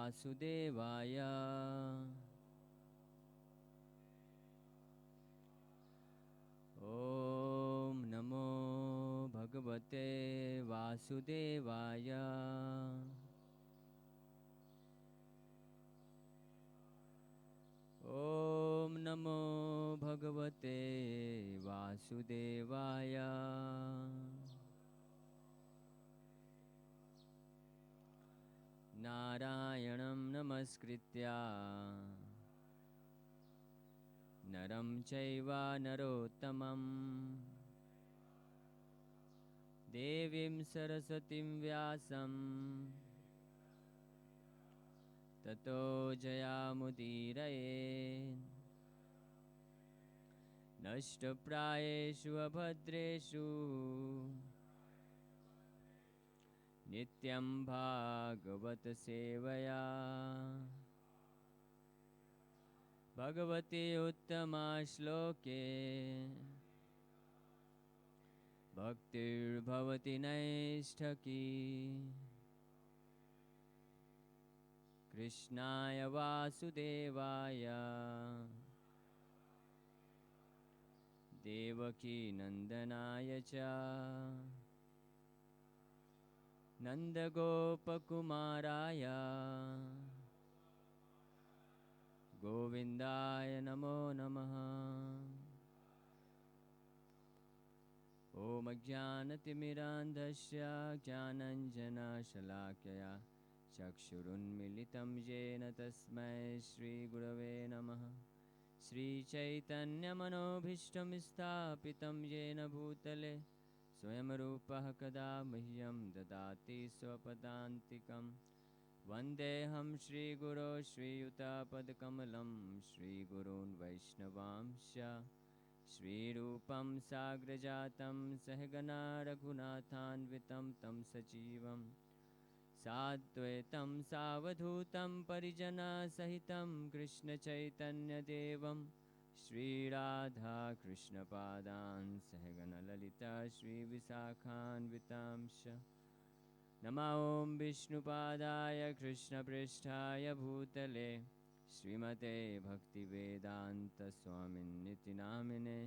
वासुदेवाय ॐ नमो भगवते वासुदेवाय ॐ नमो भगवते वासुदेवाय नारायणं नमस्कृत्य नरं चैव नरोत्तमं देवीं सरस्वतीं व्यासं ततो जयामुदीरये नष्टप्रायेषु अभद्रेषु नित्यं भागवत सेवया भगवते उत्तमा श्लोके भक्तिर्भवति नैष्ठकी कृष्णाय वासुदेवाय देवकी नंदनाय च नंदगोपकुमाराय गोविंदाय नमो नमः। ॐ अज्ञानतिमिरान्धस्य ज्ञानञ्जनशलाकया चक्षुरुन्मीलितं येन तस्मै श्रीगुरवे नमः। श्रीचैतन्यमनोभीष्टं स्थापितं येन भूतले स्वयं रूपः कदा मह्यं ददाति स्वपदान्तिकं। वन्देऽहं श्रीगुरो श्रीयुतापदकमलं श्रीगुरून् वैष्णवांश्च श्रीरूपं साग्रजातं सहगना रघुनाथान्वितं तं सजीवं साद्वैतं सावधूतं परिजनसहितं कृष्णचैतन्यदेवं श्रीराधाकृष्णपादान् सहगणललिता श्रीविशाखान्वितांश्च नमो ॐ विष्णुपादाय कृष्णपृष्ठाय भूतले श्रीमते भक्तिवेदान्तस्वामिन्निति नामिने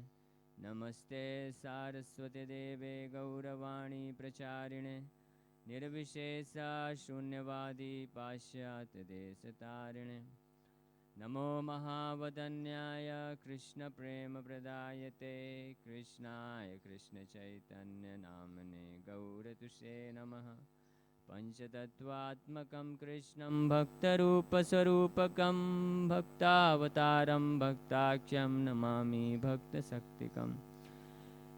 नमस्ते सारस्वती देवे गौरवाणी प्रचारिणे निर्विशेषा शून्यवादी पाश्चात्यदेशतारिणे नमो महावदन्याय कृष्णप्रेमप्रदायते कृष्णाय कृष्णचैतन्यनामने गौरतुषे नमः। पञ्चतत्त्वात्मकं कृष्णं भक्तरूपस्वरूपकं भक्तावतारं भक्ताख्यं नमामि भक्तशक्तिकम्।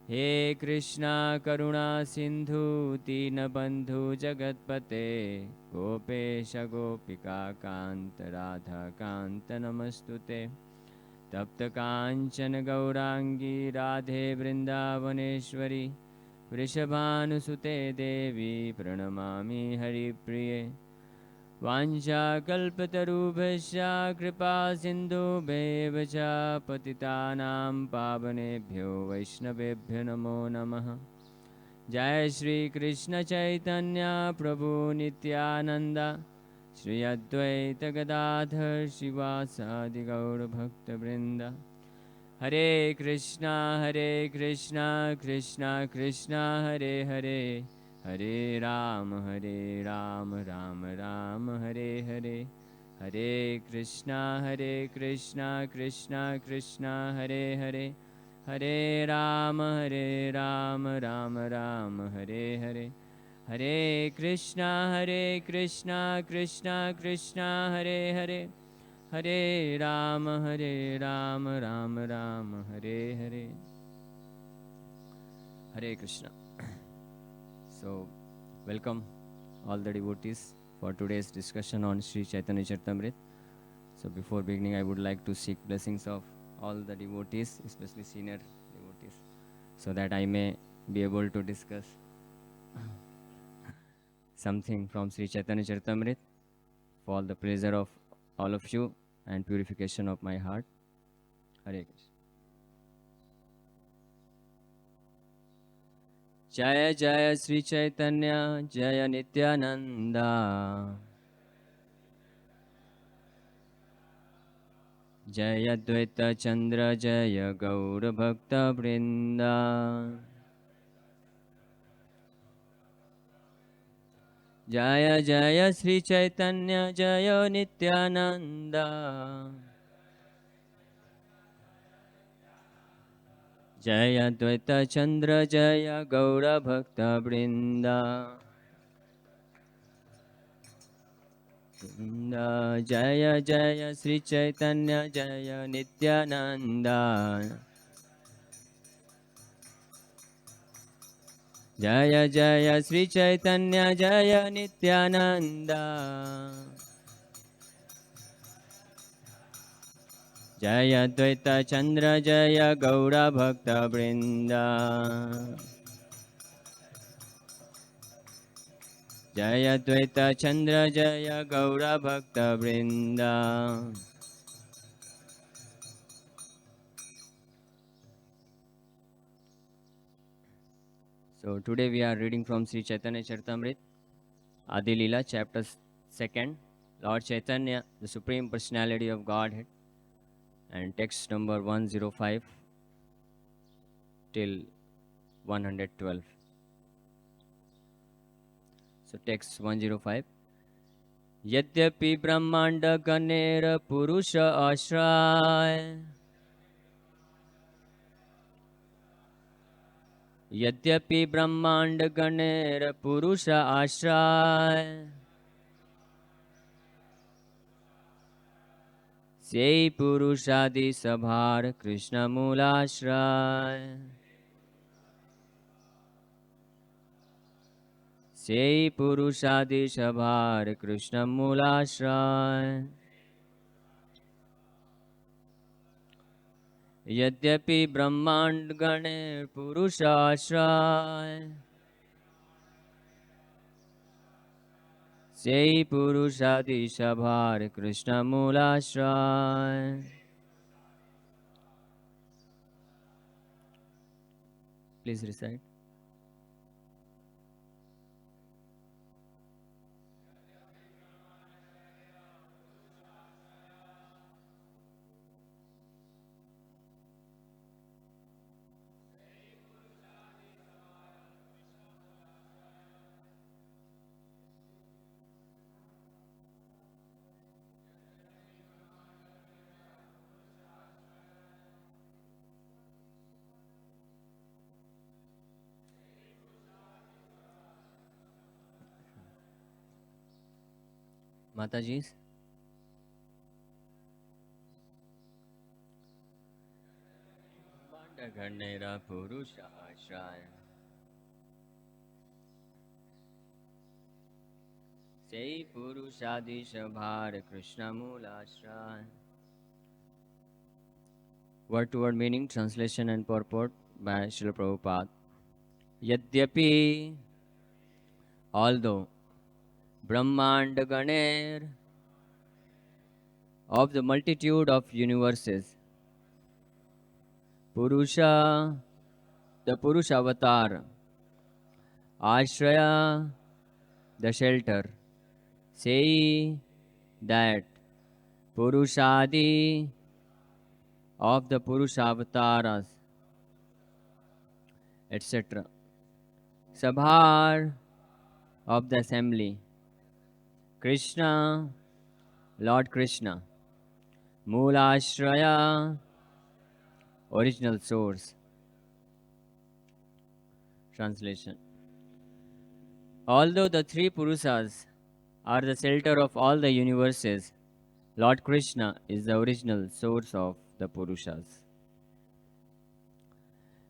हे कृष्णा करुणा सिन्धु दीनबन्धु जगत्पते गोपेश गोपिका कान्त राधा कान्त नमस्तुते। तप्त काञ्चन गौरांगी राधे वृन्दावनेश्वरी वृषभानुसुते देवी प्रणमामि हरिप्रिये। वाञ्छाकल्पतरुभ्यश्च कृपा सिन्धुभ्येव च पतितानां पावनेभ्यो वैष्णवेभ्यो नमो नमः। जय श्री कृष्ण चैतन्य प्रभु नित्यानंद श्री अद्वैत गदाधर शिवासादि गौर भक्तवृंद। हरे कृष्णा कृष्णा कृष्णा हरे हरे हरे राम राम राम हरे हरे। हरे कृष्णा कृष्णा कृष्णा हरे हरे हरे राम राम राम हरे हरे। हरे Krishna Krishna Krishna Hare Hare Hare Ram Ram Hare Hare. Hare Krishna. So, welcome all the devotees for today's discussion on Sri Chaitanya Charitamrit. So, before beginning, I would like to seek blessings of all the devotees, especially senior devotees, so that I may be able to discuss something from Sri Chaitanya Charitamrit for the pleasure of all of you and purification of my heart. Hare Krishna. जय जय श्री चैतन्य जय नित्यानंदा जय द्वैत चंद्र जय गौर भक्त वृंदा जय जय श्री चैतन्य जय नित्यानंद जय द्वैत चंद्र जय गौर भक्त वृंदा जय जय श्री चैतन्य जय नित्यानंद जय जय श्री चैतन्य जय नित्यानंद जय द्वैत चंद्र जय गौर भक्त वृंदा जय द्वैत चंद्र जय गौर भक्त वृंदा So today we are reading from Sri Chaitanya Charitamrit, Adi-Lila, chapter 2nd, Lord Chaitanya, the Supreme Personality of Godhead, and text number 105 till 112. So text 105. Yadyapi Brahmanda Ganera Purusha Ashray Yadyapi Brahmanda Ganera Purusha Ashray Sei Purushadi Sabhar Krishna Mulashray Sei Purushadi Sabhar Krishna Mulashray Yadyapi Brahmand Ganer Purushashray Sei Purushadi Sabhar Krishna Mulashray. Please recite. Mataji's. Ganera Purusha Ashray Sei Purushadi Sabhar Krishna Mulashray. Word to word meaning, translation and purport by Srila Prabhupada. Yadyapi, although Brahmand Ganer, of the multitude of universes, Purusha, the Purusha avatar, Ashraya, the shelter, Sei, that, Purushadi, of the Purusha avatars, etc. Sabhar, of the assembly, Krishna, Lord Krishna, Moolashraya, original source. Translation. Although the three Purusas are the shelter of all the universes, Lord Krishna is the original source of the Purushas.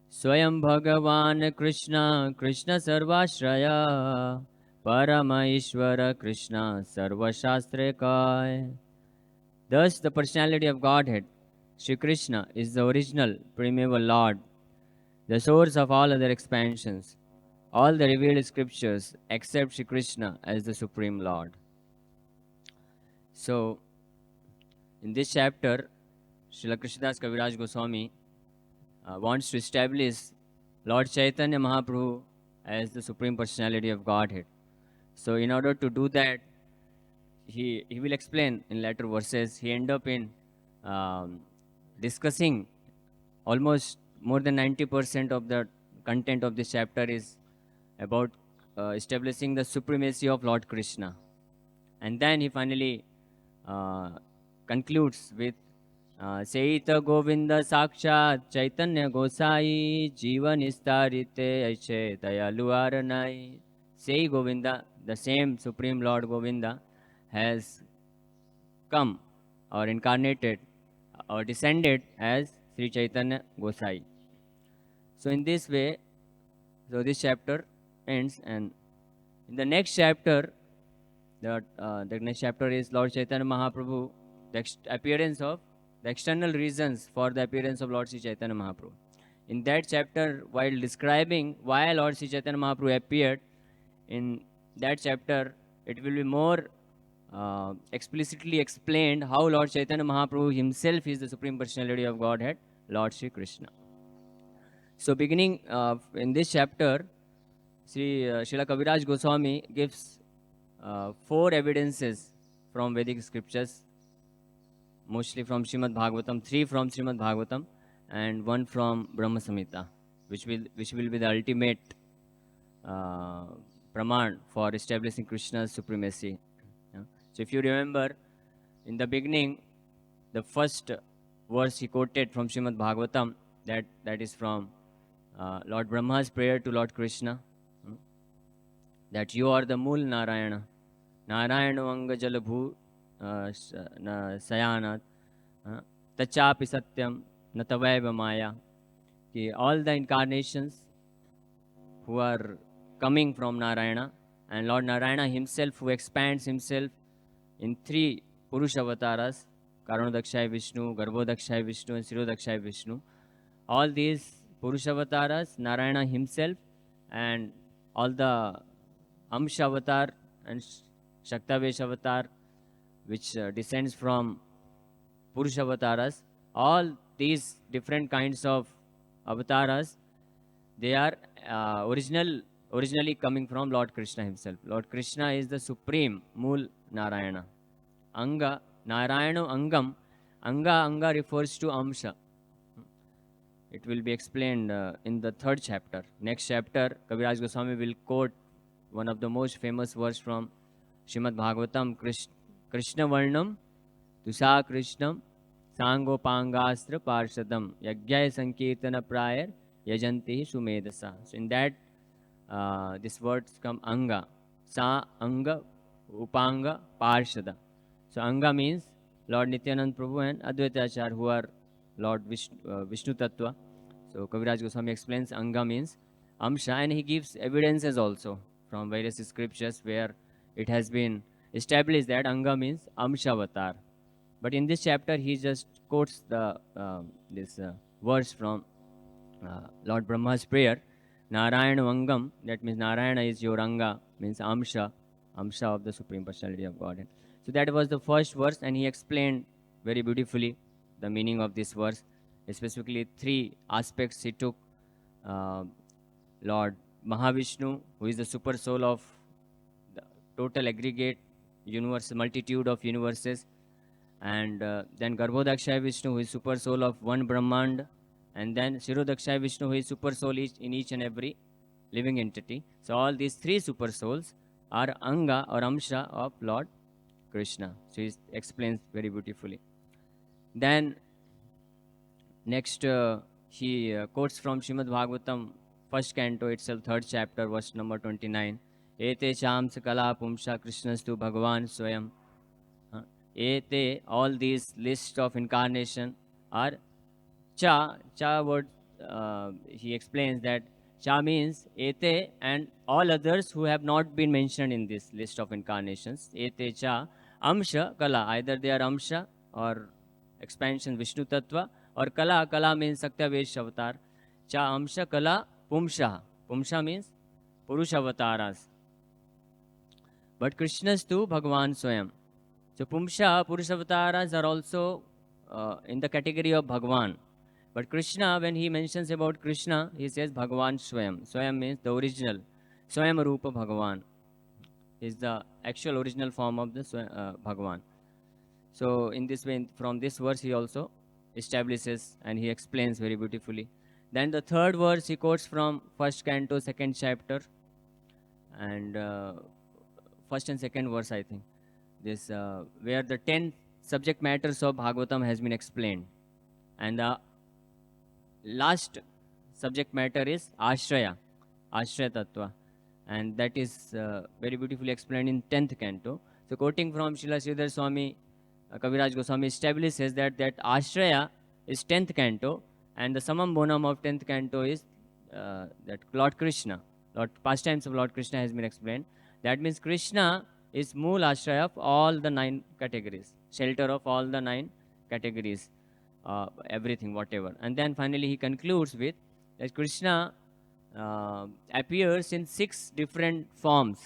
Swayam Bhagavan Krishna, Krishna Sarvashraya, Parama Ishvara Krishna, Sarva Shastrekaya. Thus, the personality of Godhead, Sri Krishna, is the original, primeval Lord, the source of all other expansions, all the revealed scriptures accept Sri Krishna as the Supreme Lord. So, in this chapter, Srila Krishnadas Kaviraj Goswami wants to establish Lord Chaitanya Mahaprabhu as the Supreme Personality of Godhead. So, in order to do that, he will explain in later verses. He end up in um, discussing almost more than 90% of the content of this chapter is about establishing the supremacy of Lord Krishna. And then he finally uh, concludes with Seita Govinda Sakshat Chaitanya Gosai Jiva Nistarite Aiche Dayalu Aranai. Say Govinda, the same Supreme Lord Govinda, has come or incarnated or descended as Sri Chaitanya Gosai. So in this way, so this chapter ends, and in the next chapter, the next chapter is Lord Chaitanya Mahaprabhu, the appearance of the external reasons for the appearance of Lord Sri Chaitanya Mahaprabhu. In that chapter, while describing why Lord Sri Chaitanya Mahaprabhu appeared, in that chapter, it will be more explicitly explained how Lord Chaitanya Mahaprabhu himself is the Supreme Personality of Godhead, Lord Sri Krishna. So beginning in this chapter, Srila Kaviraj Goswami gives 4 evidences from Vedic scriptures, mostly from Srimad Bhagavatam, 3 from Srimad Bhagavatam, and 1 from Brahma Samhita, which will be the ultimate praman for establishing Krishna's supremacy. Yeah. So if you remember, in the beginning, the first verse he quoted from Srimad Bhagavatam, that is from Lord Brahma's prayer to Lord Krishna, that you are the Mool Narayana, Narayana Anga Jalabhu Sayana, Tachapi Satyam Natavaiva Maya. All the incarnations who are coming from Narayana, and Lord Narayana himself, who expands himself in 3 Purusha avatars, Karanodakshaya Vishnu, Garbhodakshaya Vishnu, and Sirodakshaya Vishnu. All these Purusha avatars, Narayana himself, and all the Amsha avatar and Shaktavesh avatar, which descends from Purusha avatars, all these different kinds of avatars, they are originally coming from Lord Krishna himself. Lord Krishna is the supreme Mool Narayana. Anga, Narayana Angam, Anga refers to Amsha. It will be explained in the 3rd chapter. Next chapter, Kaviraj Goswami will quote one of the most famous verse from Srimad Bhagavatam, Krishna Varnam, Tusa Krishnam, Sangopangastra Parshadam, Yagyaya Sankirtana Prayer, Yajanti Sumedasa. So in that, these words come Anga, Sa Anga, Upanga, Parshada. So Anga means Lord Nityanand Prabhu and Advaita Acharya, who are Lord Vishnu Tattva. So Kaviraj Goswami explains Anga means Amsha, and he gives evidences also from various scriptures where it has been established that Anga means Amsha avatar. But in this chapter, he just quotes the this verse from Lord Brahma's prayer, Narayana Angam, that means Narayana is your Anga, means Amsha of the Supreme Personality of Godhead. So that was the first verse, and he explained very beautifully the meaning of this verse, specifically 3 aspects he took. Lord Mahavishnu, who is the super soul of the total aggregate universe, multitude of universes, and then Garbhodakshaya Vishnu, who is super soul of one Brahmand, and then Sirodakshaya Vishnu, who is super soul in each and every living entity. So all these 3 super souls are Anga or Amsha of Lord Krishna. So he explains very beautifully. Then next he quotes from Srimad Bhagavatam, 1st canto itself, 3rd chapter, verse number 29. Ete cham sakala pumsha krishnastu bhagavan swayam. Ete, all these list of incarnation are cha word. He explains that cha means ete and all others who have not been mentioned in this list of incarnations. Ete cha amsha kala, either they are amsha or expansion Vishnu Tattva, or kala means Saktavesh avatar. Cha amsha kala pumsha means Purusha avatars. But Krishna's too Bhagavan Swayam. So Pumsha, Purusha avatars are also in the category of Bhagavan. But Krishna, when he mentions about Krishna, he says Bhagavan Swayam. Swayam means the original. Swayam Rupa Bhagavan is the actual original form of the Bhagavan. So in this way, from this verse, he also establishes and he explains very beautifully. Then the third verse he quotes from first canto, second chapter, and first and second verse, I think. This where the 10 subject matters of Bhagavatam has been explained, and the last subject matter is Ashraya, Ashraya Tattva, and that is very beautifully explained in 10th canto. So quoting from Srila Sridhar Swami, Kaviraj Goswami establishes that Ashraya is 10th canto, and the summum bonum of 10th canto is that Lord Krishna, Lord pastimes of Lord Krishna has been explained. That means Krishna is Mool Ashraya of all the 9 categories, shelter of all the 9 categories, everything, whatever. And then finally he concludes with that Krishna appears in 6 different forms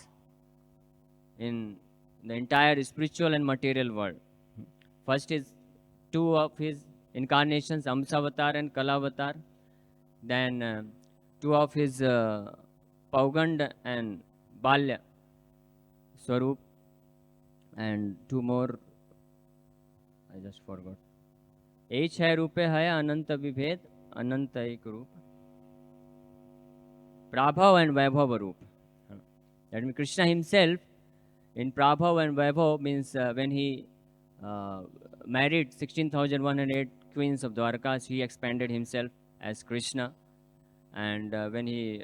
in the entire spiritual and material world. First is 2 of his incarnations, Amsavatar and Kalavatar. Then 2 of his Paugand and Balya Swarup, and 2 more, I just forgot. H hai rupe hai ananta vibhed, ananta ek roop, Prabhav and Vaibhav roop. That means Krishna himself in Prabhav and Vaibhav means when he married 16,108 queens of Dwarkas, he expanded himself as Krishna. And when he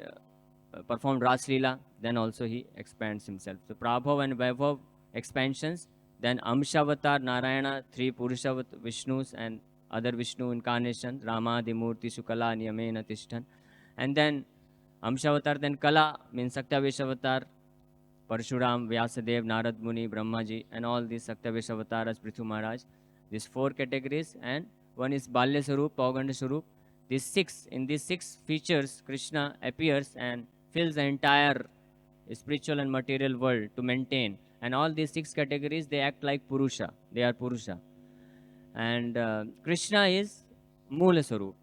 performed Ras-Lila, then also he expands himself. So Prabhav and Vaibhav expansions, then Amshavatar, Narayana, 3 Purusha Vishnus and other Vishnu incarnations, Rama, Dimurti, Sukala, Niyamena, Tishtan. And then Amshavatar, then Kala means Saktaveshavatar, Parshuram, Vyasadev, Narad Muni, Brahmaji, and all these Saktavesh avatars, Prithu Maharaj. These 4 categories, and one is Balya Sarup, Pauganda Sarup. These 6, in these 6 features, Krishna appears and fills the entire spiritual and material world to maintain. And all these 6 categories, they act like Purusha. They are Purusha. And Krishna is Moola Sarup,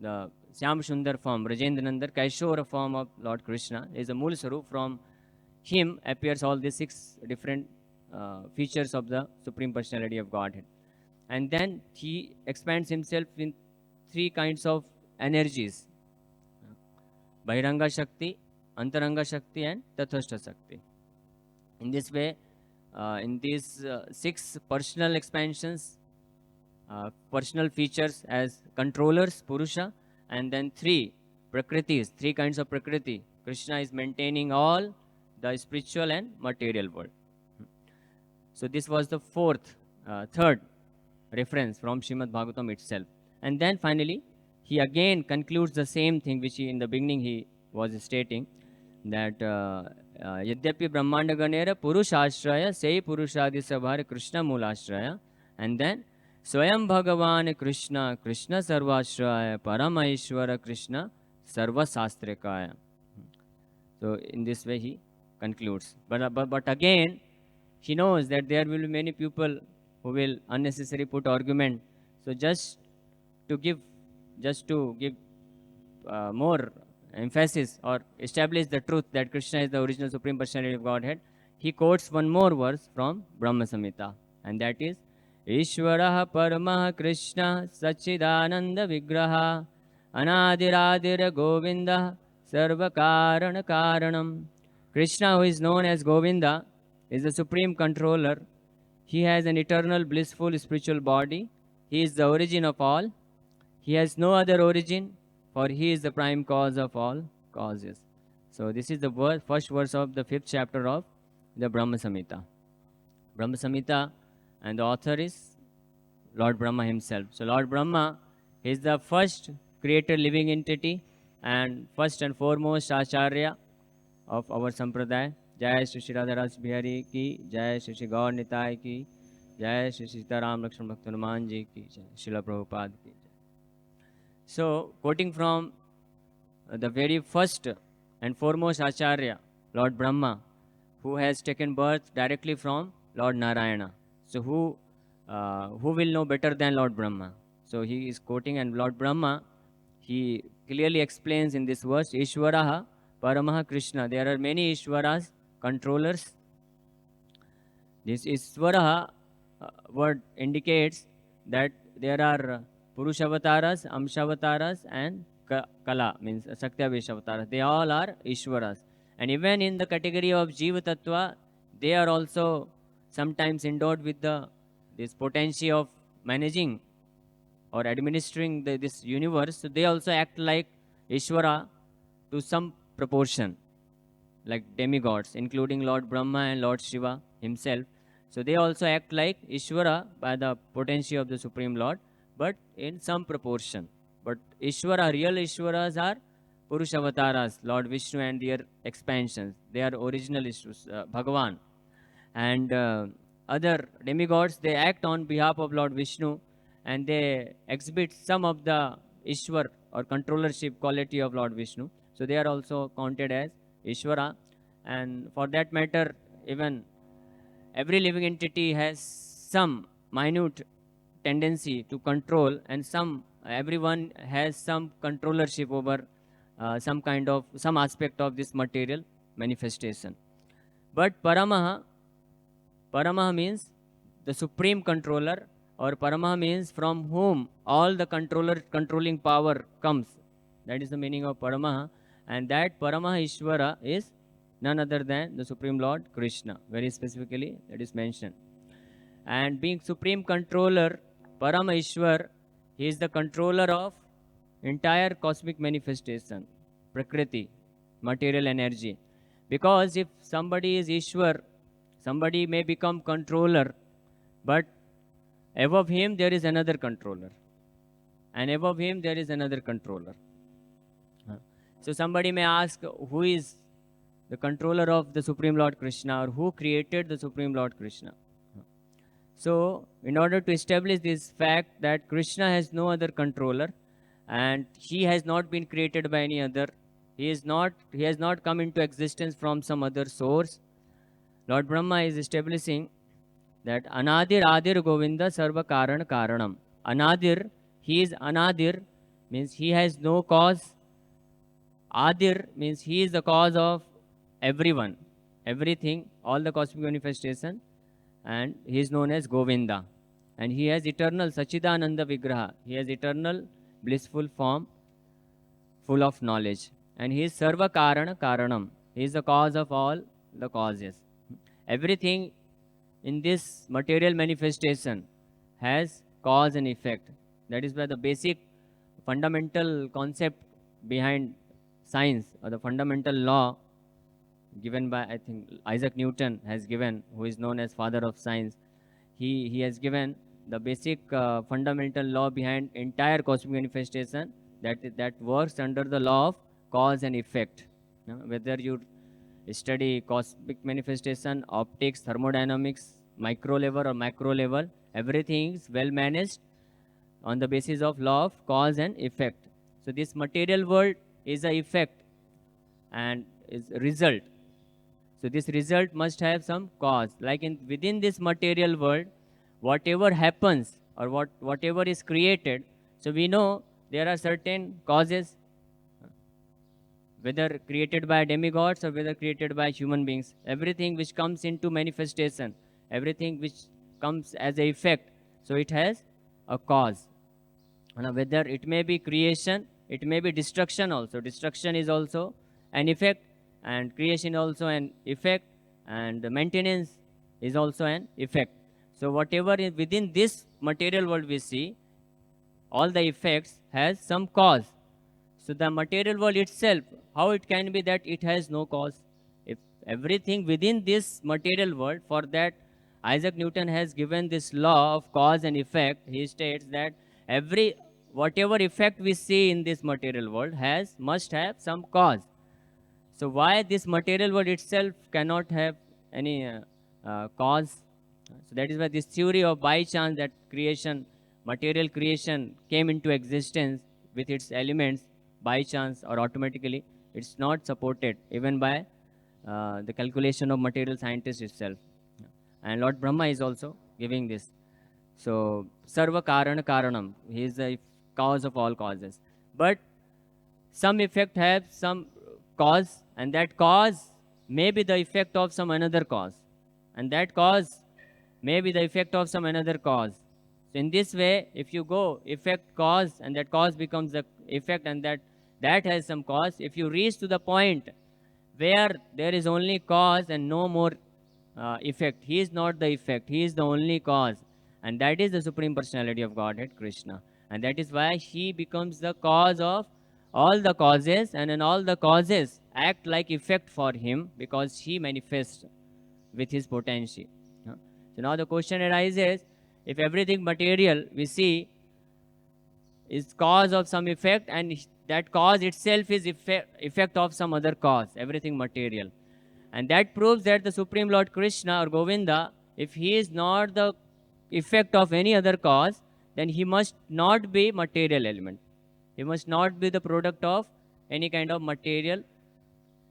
the Syam Sundar form, Rajendranandar, Kaishora form of Lord Krishna is a Moola Sarup. From him appears all these 6 different features of the Supreme Personality of Godhead. And then he expands himself in 3 kinds of energies: Bahiranga Shakti, Antaranga Shakti, and Tathastha Shakti. In this way, in these 6 personal expansions, personal features as controllers, Purusha, and then 3 Prakritis, 3 kinds of Prakriti. Krishna is maintaining all the spiritual and material world. So this was the third reference from Srimad Bhagavatam itself. And then finally, he again concludes the same thing which in the beginning he was stating, that Yadyapi Brahmanda Ganera Purushashraya Sei Purushadi Sabhar Krishna Moolashraya, and then Swayam Bhagavan Krishna Krishna Sarvashraya Paramaishwara Krishna Sarva Sastrikaya. So in this way he concludes. But again, he knows that there will be many people who will unnecessarily put argument. So just to give more emphasis or establish the truth that Krishna is the original Supreme Personality of Godhead, he quotes one more verse from Brahma Samhita, and that is Ishvaraha Paramah Krishna Sachidananda Vigraha Anadirādira Govinda Sarva Karana Karanam. Krishna, who is known as Govinda, is the supreme controller. He has an eternal blissful spiritual body. He is the origin of all. He has no other origin, for he is the prime cause of all causes. So this is the first verse of the 5th chapter of the Brahma Samhita. Brahma Samhita, and the author is Lord Brahma himself. So Lord Brahma is the first creator living entity and first and foremost Acharya of our Sampradaya. Jai SriSriRadhaRasbihari ki, Jai Shri Gaur Nitai ki, Jai Shri Sitaram Lakshman Bhakta Hanuman ji ki, Jai Srila Prabhupada ki. So, quoting from the very first and foremost Acharya, Lord Brahma, who has taken birth directly from Lord Narayana. So, who will know better than Lord Brahma? So, he is quoting, and Lord Brahma, he clearly explains in this verse, Ishvaraha Paramaha Krishna. There are many Ishvaras, controllers. This Ishvaraha word indicates that there are Purushavasaras, Amshavataras, and Kala, means Saktyavesh They all are Ishwaras. And even in the category of Jiva Tattva, they are also sometimes endowed with this potency of managing or administering this universe. So they also act like Ishwara to some proportion, like demigods, including Lord Brahma and Lord Shiva himself. So they also act like Ishvara by the potency of the Supreme Lord, but in some proportion. But Ishvara, real Ishvaras are Purushavasaras, Lord Vishnu and their expansions. They are original Bhagavan. And other demigods, they act on behalf of Lord Vishnu and they exhibit some of the Ishwar or controllership quality of Lord Vishnu. So they are also counted as Ishvara. And for that matter, even every living entity has some minute tendency to control, and everyone has some controllership over some aspect of this material manifestation. But Paramaha means the supreme controller, or Paramaha means from whom all the controlling power comes. That is the meaning of Paramaha. And that Paramaha Ishvara is none other than the Supreme Lord Krishna. Very specifically, that is mentioned. And being supreme controller, Parama Ishwar, he is the controller of entire cosmic manifestation, Prakriti, material energy. Because if somebody is Ishwar, somebody may become controller, but above him there is another controller. And above him there is another controller. So somebody may ask, who is the controller of the Supreme Lord Krishna, or who created the Supreme Lord Krishna? So, in order to establish this fact that Krishna has no other controller and he has not been created by any other, he has not come into existence from some other source, Lord Brahma is establishing that Anadir Adir Govinda Sarva Karan Karanam. Anadir, he is Anadir, means he has no cause. Adir means he is the cause of everyone, everything, all the cosmic manifestation, and he is known as Govinda. And he has eternal Sachidananda Vigraha. He has eternal blissful form, full of knowledge. And he is Sarva Karana Karanam. He is the cause of all the causes. Everything in this material manifestation has cause and effect. That is why the basic fundamental concept behind science, or the fundamental law given by, I think, Isaac Newton has given, who is known as father of science. He has given the basic fundamental law behind entire cosmic manifestation, that works under the law of cause and effect. Whether you study cosmic manifestation, optics, thermodynamics, micro level or macro level, everything is well managed on the basis of law of cause and effect. So this material world is a effect and is a result. So this result must have some cause. Like within this material world, whatever happens or whatever is created, so we know there are certain causes, whether created by demigods or whether created by human beings. Everything which comes into manifestation, everything which comes as a effect, so it has a cause. Now, whether it may be creation, it may be destruction also. Destruction is also an effect, and creation also an effect, and the maintenance is also an effect. So whatever is within this material world we see, all the effects has some cause. So the material world itself, how it can be that it has no cause? If everything within this material world, for that Isaac Newton has given this law of cause and effect. He states that whatever effect we see in this material world must have some cause. So why this material world itself cannot have any cause? So that is why this theory of by chance, that material creation came into existence with its elements by chance or automatically, it's not supported even by the calculation of material scientists itself. And Lord Brahma is also giving this. So Sarva Karana Karanam, he is the cause of all causes. But some effect have some cause, and that cause may be the effect of some another cause. And that cause may be the effect of some another cause. So in this way, if you go effect cause, and that cause becomes the effect, and that has some cause, if you reach to the point where there is only cause and no more effect, he is not the effect, he is the only cause, and that is the Supreme Personality of Godhead, Krishna. And that is why he becomes the cause of all the causes, and in all the causes act like effect for him, because he manifests with his potency. So now the question arises, if everything material we see is cause of some effect, and that cause itself is effect of some other cause, everything material, and that proves that the Supreme Lord Krishna or Govinda, if he is not the effect of any other cause, then he must not be material element. He must not be the product of any kind of material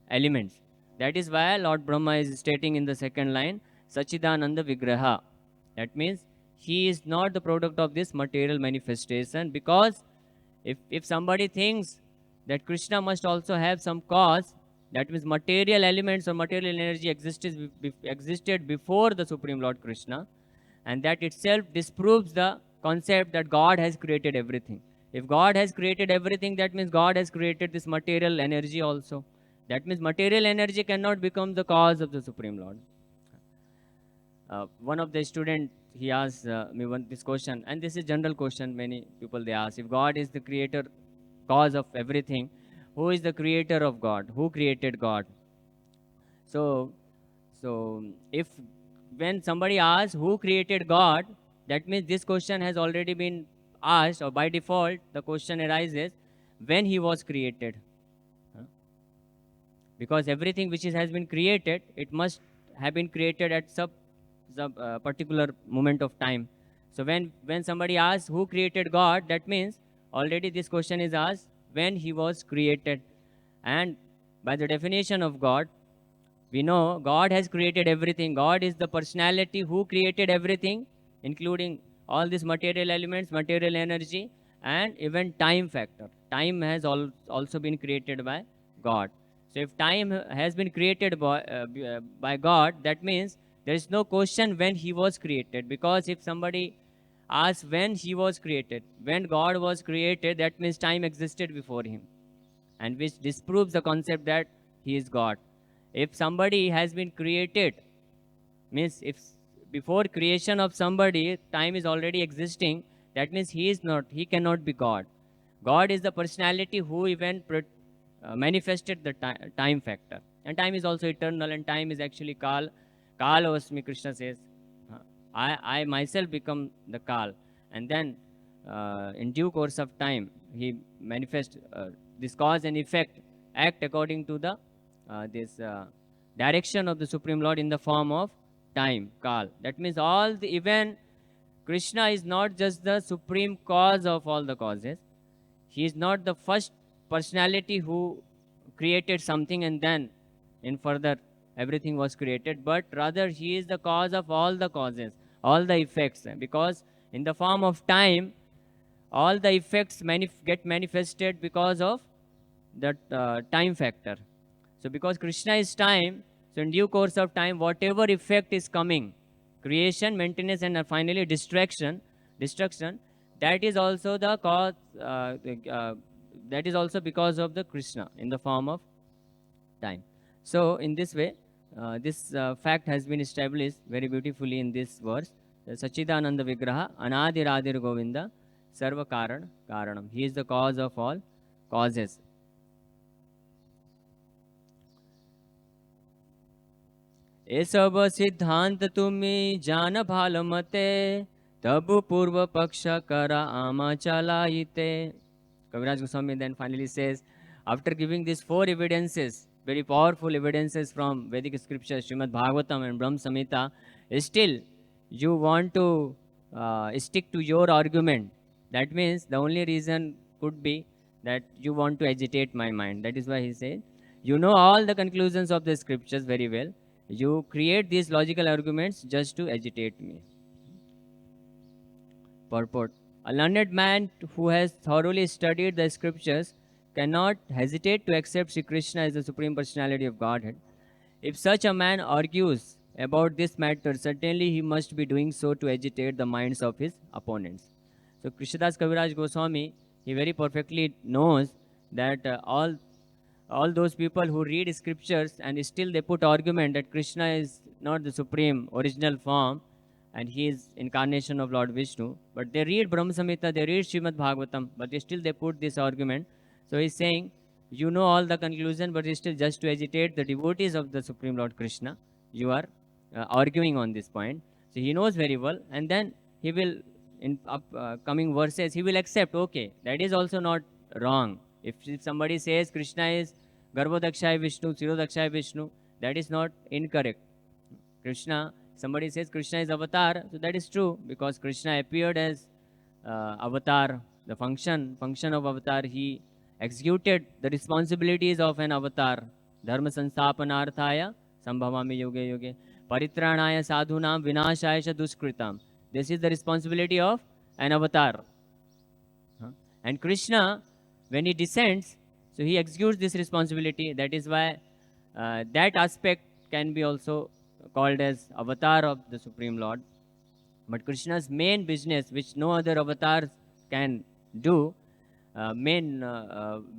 elements. That is why Lord Brahma is stating in the second line, Sachidananda Vigraha. That means he is not the product of this material manifestation, because if somebody thinks that Krishna must also have some cause, that means material elements or material energy existed before the Supreme Lord Krishna, and that itself disproves the concept that God has created everything. If God has created everything, that means God has created this material energy also. That means material energy cannot become the cause of the Supreme Lord. One of the student, he asked me this question, and this is general question. Many people they ask, if God is the creator, cause of everything, who is the creator of God? Who created God? So, if when somebody asks who created God, that means this question has already been asked, or by default the question arises when he was created. Because everything which has been created, it must have been created at some particular moment of time. So when somebody asks who created God, that means already this question is asked when he was created. And by the definition of God, we know God has created everything. God is the personality who created everything, including all these material elements, material energy, and even time factor. Time has also been created by God. So if time has been created by God, that means there is no question when he was created. Because if somebody asks when he was created, when God was created, that means time existed before him, and which disproves the concept that he is God. If somebody has been created, means if before creation of somebody time is already existing, that means he cannot be God. God is the personality who even manifested the time factor, and time is also eternal, and time is actually Kal Osmi. Krishna says, I myself become the Kal, and then in due course of time he manifests this cause and effect act according to the this direction of the Supreme Lord in the form of time, Kal. That means all the event, Krishna is not just the supreme cause of all the causes. He is not the first personality who created something and then in further everything was created, but rather he is the cause of all the causes, all the effects, because in the form of time all the effects get manifested because of that time factor. So because Krishna is time, so in due course of time, whatever effect is coming, creation, maintenance, and finally destruction, that is also the cause, that is also because of the Krishna in the form of time. So in this way, this fact has been established very beautifully in this verse. Sachidananda Vigraha, Anadiradir Govinda, Sarva Karan Karanam. He is the cause of all causes. ए सब सिद्धांत तुम्ही जान भाल मते, तब पूर्व पक्ष करा आमा चलाइते. Kaviraj Goswami then finally says, after giving these four evidences, very powerful evidences from Vedic scriptures, Srimad Bhagavatam and Brahm Samhita, still you want to stick to your argument. That means the only reason could be that you want to agitate my mind. That is why he said, you know all the conclusions of the scriptures very well. You create these logical arguments just to agitate me. Purport. A learned man who has thoroughly studied the scriptures cannot hesitate to accept Sri Krishna as the Supreme Personality of Godhead. If such a man argues about this matter, certainly he must be doing so to agitate the minds of his opponents. So Krishnadas Kaviraj Goswami, he very perfectly knows that all those people who read scriptures and still they put argument that Krishna is not the supreme original form and he is incarnation of Lord Vishnu, but they read Brahma Samhita, they read Srimad Bhagavatam, but still they put this argument. So he's saying, you know all the conclusion, but still just to agitate the devotees of the Supreme Lord Krishna, you are arguing on this point. So he knows very well, and then he will, in coming verses, he will accept, okay, that is also not wrong. If somebody says Krishna is Garbhodakshaya Vishnu, Sirodakshaya Vishnu, that is not incorrect. Krishna, somebody says Krishna is avatar, so that is true because Krishna appeared as avatar. The function of avatar, he executed the responsibilities of an avatar. Dharma sansthapanarthaya sambhavami yoge yoge paritranaya sadhunam vinashaya cha duskritam. This is the responsibility of an avatar. And Krishna, when he descends, so he executes this responsibility. That is why that aspect can be also called as avatar of the Supreme Lord. But Krishna's main business, which no other avatars can do, main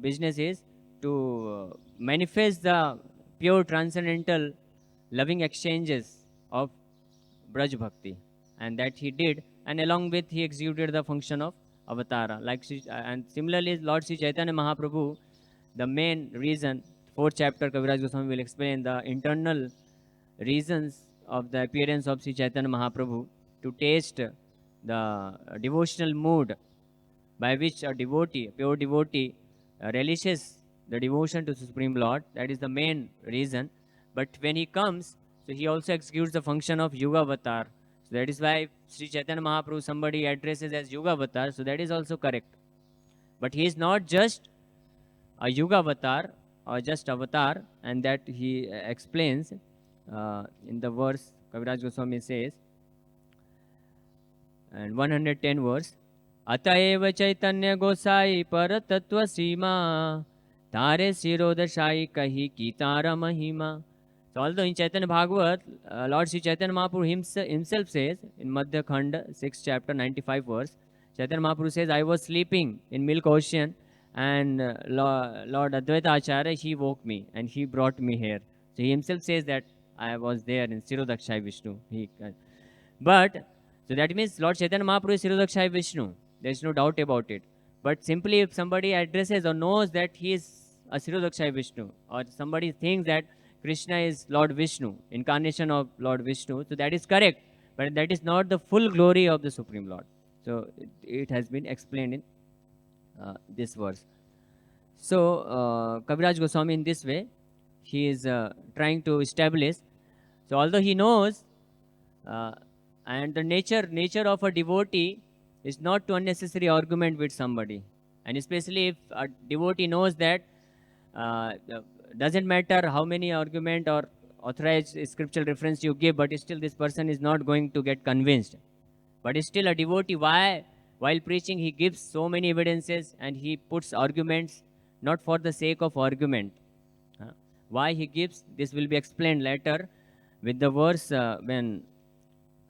business is to manifest the pure transcendental loving exchanges of Braj Bhakti. And that he did, and along with he executed the function of avatara. And similarly, Lord Sri Chaitanya Mahaprabhu, the main reason, 4th chapter, Kaviraj Goswami will explain the internal reasons of the appearance of Sri Chaitanya Mahaprabhu to taste the devotional mood by which a pure devotee, relishes the devotion to Supreme Lord. That is the main reason. But when he comes, so he also executes the function of Yuga Avatar. So that is why Sri Chaitanya Mahaprabhu, somebody addresses as Yuga Avatar, so that is also correct. But he is not just a Yuga Avatar or just avatar, and that he explains in the verse Kaviraj Goswami says, and 110 verse, Ataeva Chaitanya Gosai Para Tattva Sima Tare Sirodashai Kahi Kitara Mahima. So although in Chaitanya Bhagavat, Lord Sri Chaitanya Mahaprabhu himself says in Madhya Khanda, 6th chapter, 95 verse, Chaitanya Mahaprabhu says, I was sleeping in Milk Ocean and Lord Advaita Acharya, he woke me and he brought me here. So he himself says that I was there in Sirodakshaya Vishnu. But, so that means Lord Chaitanya Mahaprabhu is Sirodakshaya Vishnu. There is no doubt about it. But simply if somebody addresses or knows that he is a Sirodakshaya Vishnu, or somebody thinks that Krishna is Lord Vishnu, incarnation of Lord Vishnu, so that is correct. But that is not the full glory of the Supreme Lord. So it has been explained in this verse. So Kaviraj Goswami in this way, he is trying to establish. So although he knows, and the nature of a devotee is not to unnecessary argument with somebody. And especially if a devotee knows that doesn't matter how many argument or authorized scriptural reference you give, but still this person is not going to get convinced. But still a devotee, why? While preaching, he gives so many evidences and he puts arguments, not for the sake of argument. Why he gives, this will be explained later with the verse when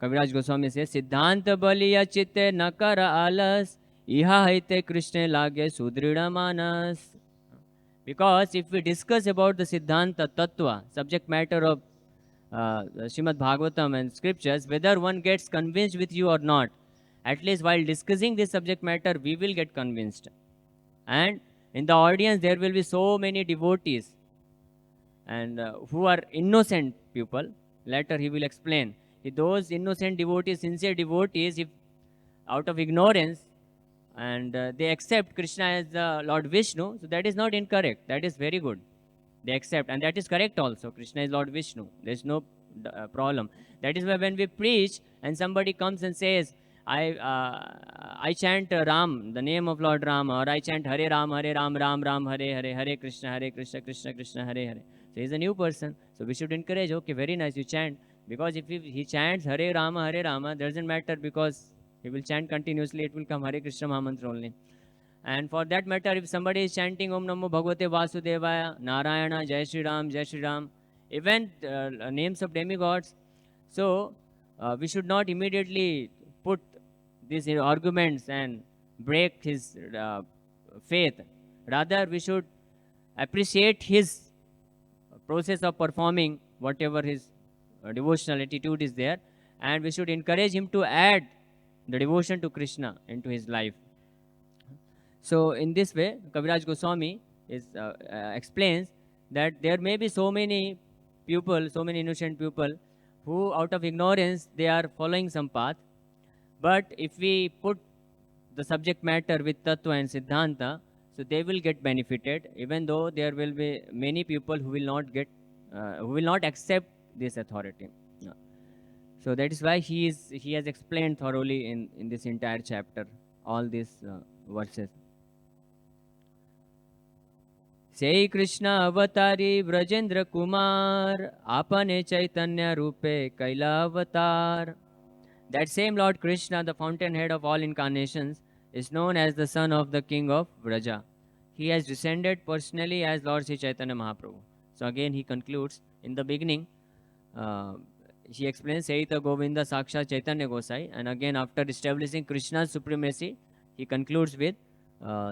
Kaviraj Goswami says, Siddhanta baliya chitte nakara alas, iha haite Krishna lage sudrida manas. Because if we discuss about the Siddhanta Tattva, subject matter of Srimad Bhagavatam and scriptures, whether one gets convinced with you or not, at least while discussing this subject matter, we will get convinced. And in the audience, there will be so many devotees and who are innocent people. Later he will explain. If those innocent devotees, sincere devotees, if out of ignorance, and they accept Krishna as the Lord Vishnu, so that is not incorrect. That is very good. They accept, and that is correct also. Krishna is Lord Vishnu. There is no problem. That is why when we preach and somebody comes and says, I chant Ram, the name of Lord Rama, or I chant Hare Ram, Ram Ram, Hare Hare, Hare Krishna, Krishna Krishna, Hare Hare. So he is a new person. So we should encourage, okay, very nice, you chant. Because if he chants Hare Rama, doesn't matter because he will chant continuously, it will come Hare Krishna Mahamantra only. And for that matter, if somebody is chanting Om Namo Bhagavate Vasudevaya, Narayana, Jai Shri Ram, even names of demigods, So we should not immediately put these arguments and break his faith. Rather, we should appreciate his process of performing whatever his devotional attitude is there, and we should encourage him to add the devotion to Krishna into his life. So in this way, Kaviraj Goswami explains that there may be so many people, so many innocent people, who out of ignorance they are following some path. But if we put the subject matter with Tattva and Siddhanta, so they will get benefited, even though there will be many people who will not get, who will not accept this authority. Yeah. So that is why he has explained thoroughly in this entire chapter all these verses. Sei Krishna avatari Vrajendra Kumar apane Chaitanya rupe Kaila avatar. That same Lord Krishna, the fountainhead of all incarnations, is known as the son of the king of Vraja. He has descended personally as Lord Sri Chaitanya Mahaprabhu. So again he concludes in the beginning, he explains Seita Govinda Saksha Chaitanya Gosai, and again after establishing Krishna's supremacy, he concludes with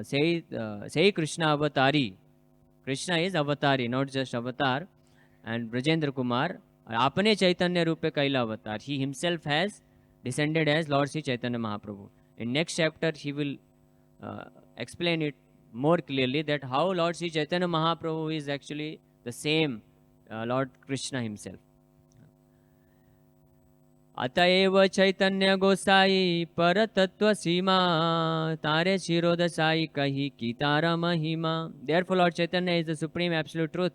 Sei Krishna Avatari. Krishna is Avatari, not just Avatar. And Brajendra Kumar, Apane Chaitanya Rupe Kaila Avatar. He himself has descended as Lord Sri Chaitanya Mahaprabhu. In next chapter, he will explain it more clearly that how Lord Sri Chaitanya Mahaprabhu is actually the same Lord Krishna himself. Ataeva Chaitanya Gosai Paratattva Sima Tare Shirodasai Kahi Kitara Mahima. Therefore, Lord Chaitanya is the supreme absolute truth.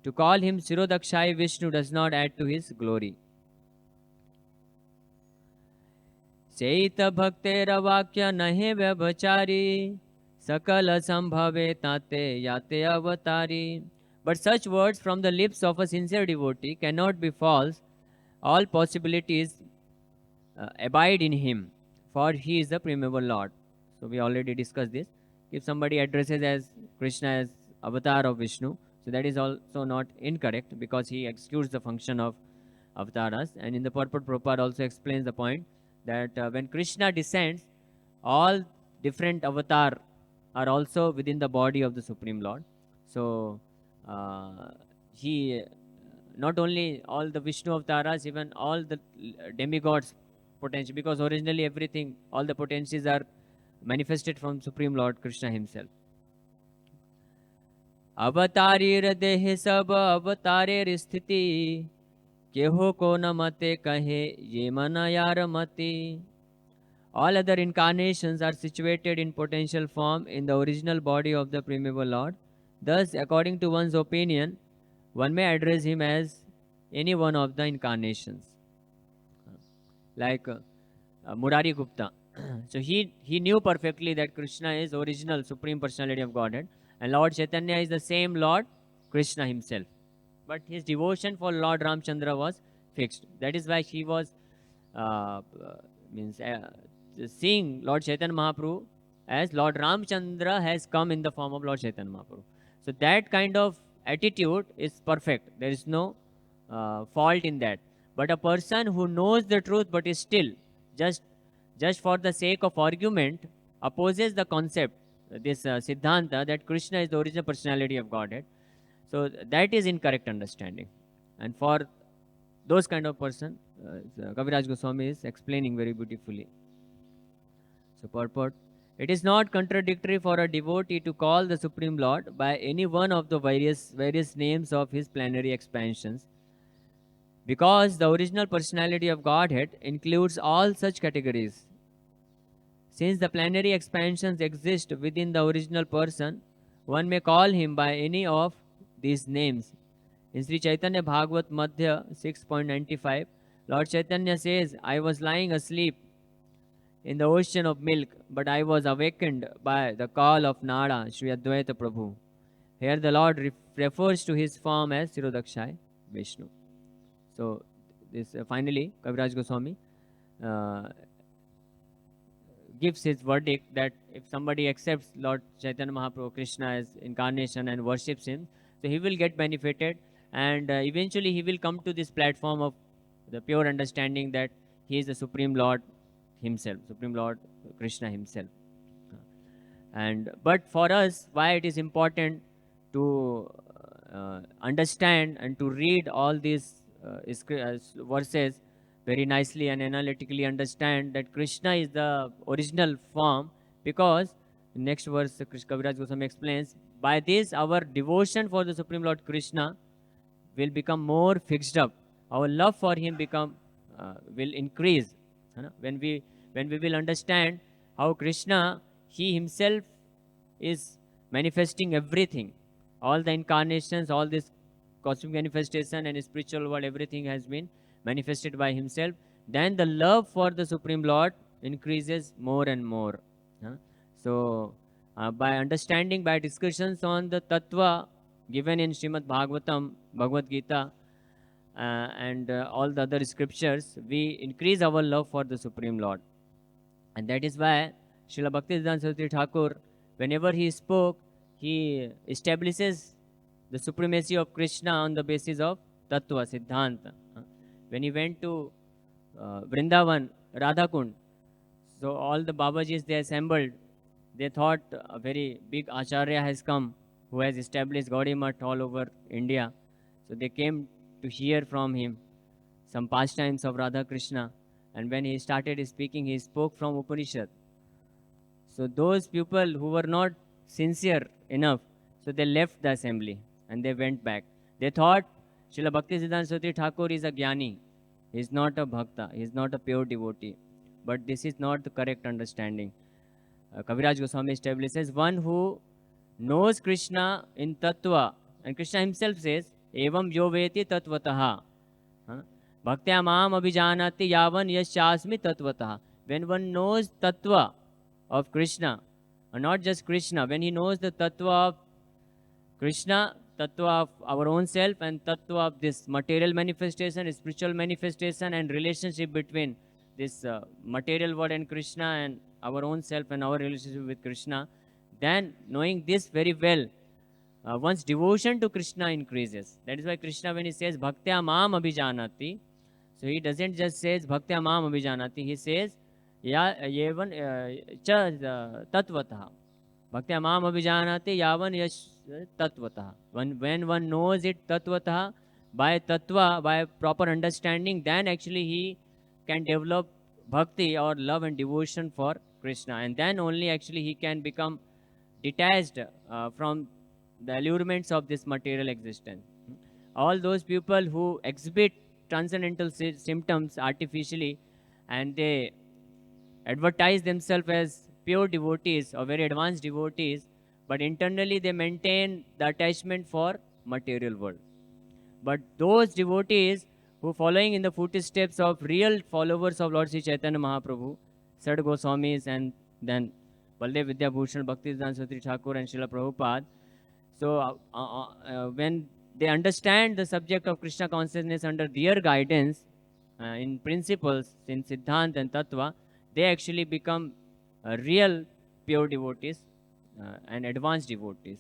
To call him Shirodakshai Vishnu does not add to his glory. Seita Bhaktera Vakya Nahe Vyabhachari Sakala Sambhave Tate Yate Avatari. But such words from the lips of a sincere devotee cannot be false. All possibilities abide in him, for he is the primeval Lord. So we already discussed this. If somebody addresses as Krishna as avatar of Vishnu, so that is also not incorrect, because he excludes the function of avatars. And in the purport, Prabhupada also explains the point that when Krishna descends, all different avatar are also within the body of the Supreme Lord. So he not only all the Vishnu avatars, even all the demigods potential, because originally everything, all the potencies are manifested from Supreme Lord Krishna himself. Avatarir dehe sab avatarer sthiti keho ko na mate kahe ye mana yar mati. All other incarnations are situated in potential form in the original body of the primeval Lord. Thus, according to one's opinion, one may address him as any one of the incarnations. Like Murari Gupta. So he knew perfectly that Krishna is original Supreme Personality of Godhead, and Lord Chaitanya is the same Lord Krishna himself. But his devotion for Lord Ramchandra was fixed. That is why he was seeing Lord Chaitanya Mahaprabhu as Lord Ramchandra has come in the form of Lord Chaitanya Mahaprabhu. So that kind of attitude is perfect. There is no fault in that. But a person who knows the truth but is still just for the sake of argument opposes the concept, this Siddhanta, that Krishna is the original personality of Godhead. So that is incorrect understanding. And for those kind of person, Kaviraj Goswami is explaining very beautifully. So purport: it is not contradictory for a devotee to call the Supreme Lord by any one of the various names of his plenary expansions, because the original personality of Godhead includes all such categories. Since the plenary expansions exist within the original person, one may call him by any of these names. In Sri Chaitanya Bhagavat Madhya 6.95, Lord Chaitanya says, I was lying asleep in the ocean of milk, but I was awakened by the call of Nada, Sri Advaita Prabhu. Here the Lord refers to his form as Sirodakshai Vishnu. So this finally Kaviraj Goswami gives his verdict that if somebody accepts Lord Chaitanya Mahaprabhu Krishna as incarnation and worships him, so he will get benefited, and eventually he will come to this platform of the pure understanding that he is the Supreme Lord himself, Supreme Lord Krishna himself. And but for us, why it is important to understand and to read all these verses very nicely and analytically, understand that Krishna is the original form, because next verse Kaviraj Goswami explains, by this our devotion for the Supreme Lord Krishna will become more fixed up. Our love for him will increase. When we will understand how Krishna, he himself is manifesting everything, all the incarnations, all this cosmic manifestation and spiritual world, everything has been manifested by himself, then the love for the Supreme Lord increases more and more. So by understanding, by discussions on the tattva given in Srimad Bhagavatam, Bhagavad-gita, and all the other scriptures, we increase our love for the Supreme Lord. And that is why Srila Bhaktisiddhanta Saraswati Thakur, whenever he spoke, he establishes the supremacy of Krishna on the basis of Tattva, Siddhanta. When he went to Vrindavan, Radhakund, so all the Babajis, they assembled. They thought a very big Acharya has come who has established Gaudiya Math all over India. So they came to hear from him some pastimes of Radha Krishna. And when he started speaking, he spoke from Upanishad. So those people who were not sincere enough, so they left the assembly and they went back. They thought Srila Bhaktisiddhanta Saraswati Thakur is a jnani. He is not a bhakta. He is not a pure devotee. But this is not the correct understanding. Kaviraj Goswami establishes one who knows Krishna in tattva, and Krishna himself says, evam yo veti tattvataha. Bhaktya mam abhijanati yavan yasyasmi tattvataha. When one knows tattva of Krishna, and not just Krishna, when he knows the tattva of Krishna, tattva of our own self, and tattva of this material manifestation, spiritual manifestation, and relationship between this material world and Krishna, and our own self and our relationship with Krishna, then knowing this very well, one's devotion to Krishna increases. That is why Krishna, when he says Bhaktya Mam Abhijanati, so he doesn't just say Bhaktya Mam Abhijanati, he says Yavan Cha Tattvataha. Bhaktya Mam Abhijanati Yavan Yash Tattvataha. When one knows it Tattvataha, by Tattva, by proper understanding, then actually he can develop bhakti or love and devotion for Krishna, and then only actually he can become detached from the allurements of this material existence. All those people who exhibit transcendental symptoms artificially, and they advertise themselves as pure devotees or very advanced devotees, but internally they maintain the attachment for material world. But those devotees who following in the footsteps of real followers of Lord Sri Chaitanya Mahaprabhu, Sad Goswamis, and then Baldev Vidyabhushan, Bhaktisiddhanta Saraswati Thakur, and Srila Prabhupada. So when they understand the subject of Krishna consciousness under their guidance, in principles, in Siddhanta and Tattva, they actually become real pure devotees and advanced devotees.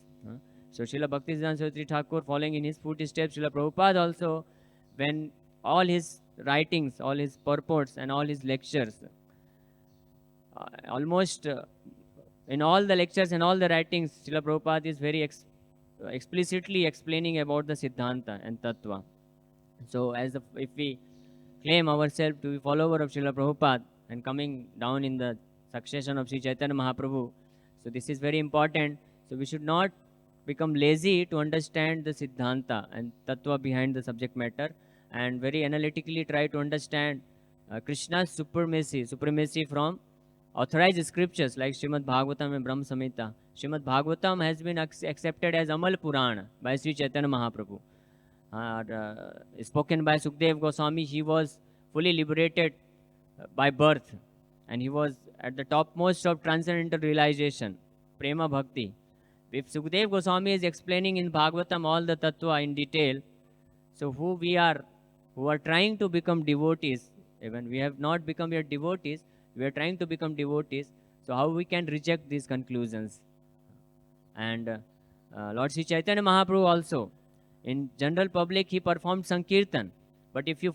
So Srila Bhaktisiddhanta Saraswati Thakur, following in his footsteps, Srila Prabhupada also, when all his writings, all his purports, and all his lectures, almost in all the lectures and all the writings, Srila Prabhupada is very explicitly explaining about the Siddhanta and Tattva. So if we claim ourselves to be follower of Srila Prabhupada and coming down in the succession of Sri Chaitanya Mahaprabhu, so this is very important. So we should not become lazy to understand the Siddhanta and Tattva behind the subject matter, and very analytically try to understand Krishna's supremacy from authorized scriptures like Srimad Bhagavatam and Brahma Samhita. Srimad Bhagavatam has been accepted as Amal Purana by Sri Chaitanya Mahaprabhu. Spoken by Sukdev Goswami, he was fully liberated by birth, and he was at the topmost of transcendental realization, Prema Bhakti. If Sukdev Goswami is explaining in Bhagavatam all the Tattva in detail, so who are trying to become devotees, even we have not become yet devotees, we are trying to become devotees, so how we can reject these conclusions? And Lord Sri Chaitanya Mahaprabhu also, in general public, he performed Sankirtan, But if you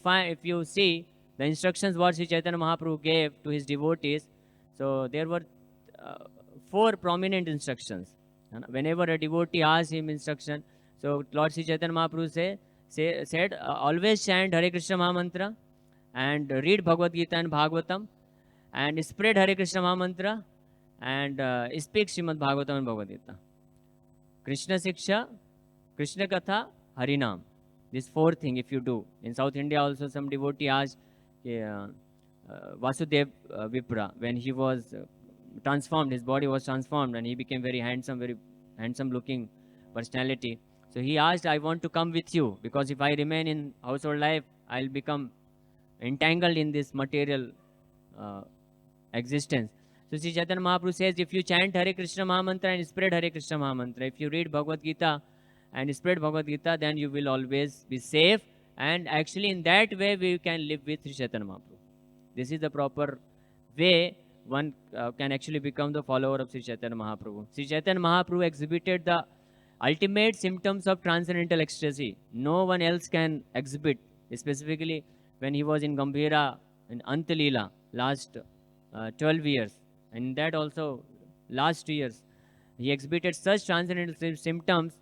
see the instructions what Sri Chaitanya Mahaprabhu gave to his devotees, so there were uh, 4 prominent instructions. And whenever a devotee asked him instruction, so Lord Sri Chaitanya Mahaprabhu said, always chant Hare Krishna Mahamantra and read Bhagavad-gita and Bhagavatam and spread Hare Krishna Mahamantra and speak Srimad Bhagavatam and Bhagavad-gita. Krishna Siksha, Krishna Katha, Harinam. These 4 things if you do. In South India also some devotee asked Vasudev Vipra, when he was transformed, his body was transformed and he became very handsome looking personality. So he asked, I want to come with you, because if I remain in household life, I'll become entangled in this material existence. So Sri Chaitanya Mahaprabhu says, if you chant Hare Krishna Mahamantra and spread Hare Krishna Mahamantra, if you read Bhagavad Gita and spread Bhagavad Gita, then you will always be safe. And actually in that way we can live with Sri Chaitanya Mahaprabhu. This is the proper way one can actually become the follower of Sri Chaitanya Mahaprabhu. Sri Chaitanya Mahaprabhu exhibited the ultimate symptoms of transcendental ecstasy. No one else can exhibit, specifically when he was in Gambhira, in Adi-Lila, last 12 years. And that also last 2 years. He exhibited such transcendental symptoms.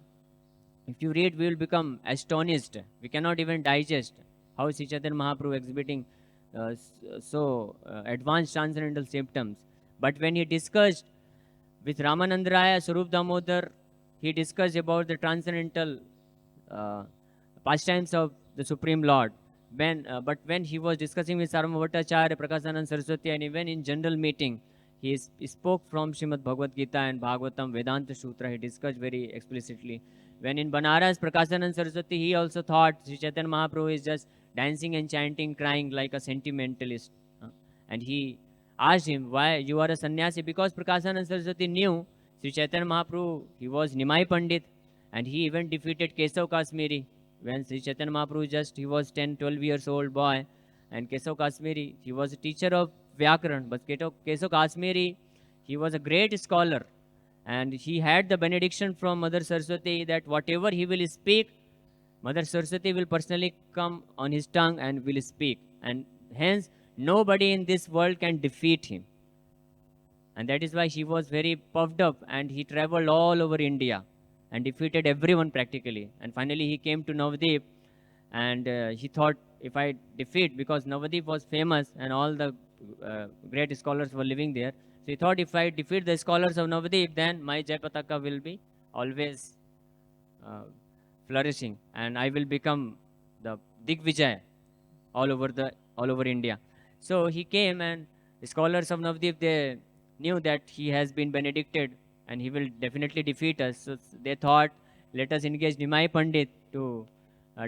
If you read, we will become astonished. We cannot even digest how Sri Chaitanya Mahaprabhu exhibiting advanced transcendental symptoms. But when he discussed with Ramanandaraya, Sarup Damodar, he discussed about the transcendental pastimes of the Supreme Lord. But when he was discussing with Sarvabhauma Bhattacharya, Prakashanand Saraswati, and even in general meeting, he spoke from Srimad Bhagavad-gita and Bhagavatam, Vedanta Sutra. He discussed very explicitly. When in Banaras, Prakashanand Saraswati, he also thought Sri Chaitanya Mahaprabhu is just dancing and chanting, crying like a sentimentalist. And he asked him, why you are a sannyasi? Because Prakashanand Saraswati knew Sri Chaitanya Mahaprabhu, he was Nimai Pandit, and he even defeated Kesav Kashmiri. When Sri Chaitanya Mahaprabhu he was 10, 12 years old boy, and Kesav Kashmiri, he was a teacher of Vyakaran, but Kesav Kashmiri, he was a great scholar, and he had the benediction from Mother Saraswati that whatever he will speak, Mother Saraswati will personally come on his tongue and will speak, and hence nobody in this world can defeat him. And that is why he was very puffed up, and he traveled all over India and defeated everyone practically. And finally he came to Navadip, and he thought, if I defeat, because Navadip was famous and all the great scholars were living there, so he thought, if I defeat the scholars of Navadip, then my Jai Pataka will be always flourishing, and I will become the Digvijay all over India. So he came, and the scholars of Navadip, they knew that he has been benedicted and he will definitely defeat us. So they thought, let us engage Nimai Pandit to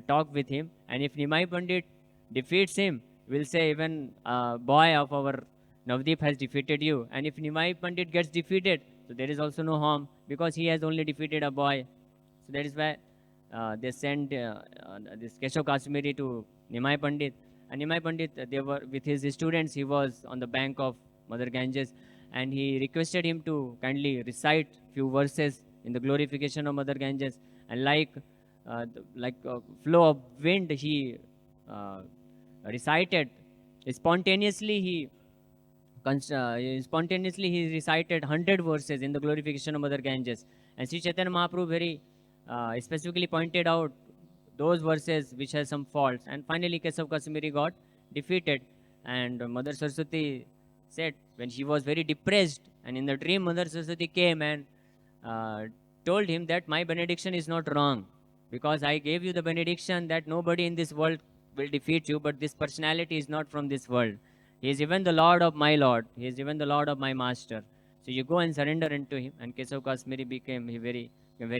talk with him. And if Nimai Pandit defeats him, we'll say, even a boy of our Navdeep has defeated you. And if Nimai Pandit gets defeated, so there is also no harm, because he has only defeated a boy. So that is why they sent this Keshav Kashmiri to Nimai Pandit. And Nimai Pandit, they were with his students, he was on the bank of Mother Ganges, and he requested him to kindly recite few verses in the glorification of Mother Ganges. And like a flow of wind, he recited spontaneously. He recited 100 verses in the glorification of Mother Ganges. And Sri Chaitanya Mahaprabhu very specifically pointed out those verses which has some faults. And finally Kesav Kashmiri got defeated. And Mother Saraswati said, when he was very depressed, and in the dream Mother Saraswati came and told him that my benediction is not wrong, because I gave you the benediction that nobody in this world will defeat you, but this personality is not from this world. He is even the Lord of my Lord. He is even the Lord of my Master. So you go and surrender unto him. And Kesav Kashmiri became very